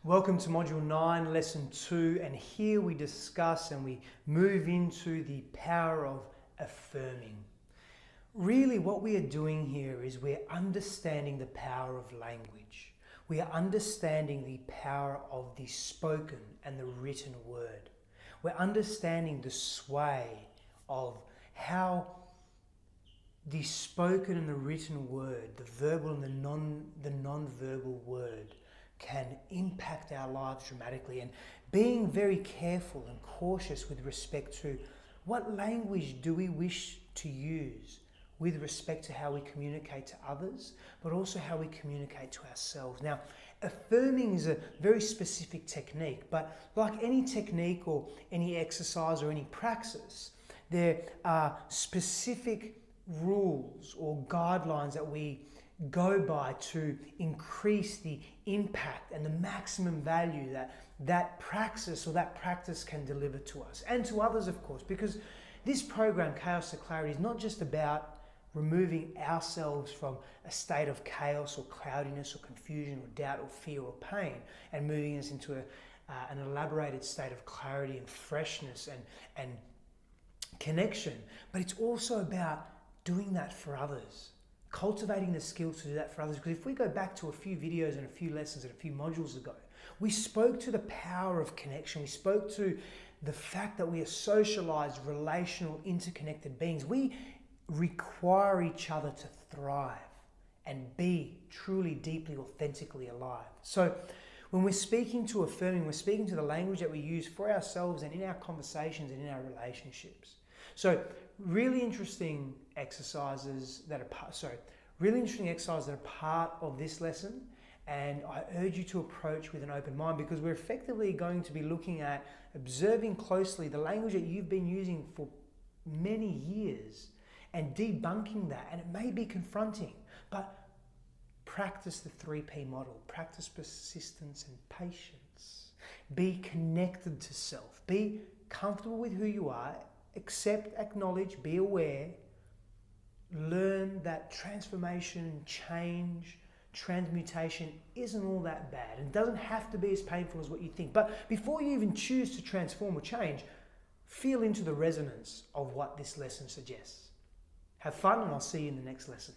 Welcome to Module 9, Lesson 2, and here we discuss and we move into the power of affirming. Really what we are doing here is we're understanding the power of language. We are understanding the power of the spoken and the written word. We're understanding the sway of how the spoken and the written word, the verbal and the non-verbal word, can impact our lives dramatically, and being very careful and cautious with respect to what language do we wish to use with respect to how we communicate to others, but also how we communicate to ourselves. Now, affirming is a very specific technique, but like any technique or any exercise or any praxis, there are specific rules or guidelines that we go by to increase the impact and the maximum value that praxis or that practice can deliver to us and to others, of course, because this program, Chaos to Clarity, is not just about removing ourselves from a state of chaos or cloudiness or confusion or doubt or fear or pain and moving us into an elaborated state of clarity and freshness and connection, but it's also about doing that for others. Cultivating the skills to do that for others. Because if we go back to a few videos and a few lessons and a few modules ago, we spoke to the power of connection. We spoke to the fact that we are socialized, relational, interconnected beings. We require each other to thrive and be truly, deeply, authentically alive. So when we're speaking to affirming, we're speaking to the language that we use for ourselves and in our conversations and in our relationships. So really interesting exercises that are part of this lesson, and I urge you to approach with an open mind, because we're effectively going to be looking at observing closely the language that you've been using for many years and debunking that. And it may be confronting, but practice the 3P model. Practice persistence and patience. Be connected to self. Be comfortable with who you are. Accept, acknowledge, be aware, learn that transformation, change, transmutation isn't all that bad. It doesn't have to be as painful as what you think. But before you even choose to transform or change, feel into the resonance of what this lesson suggests. Have fun, and I'll see you in the next lesson.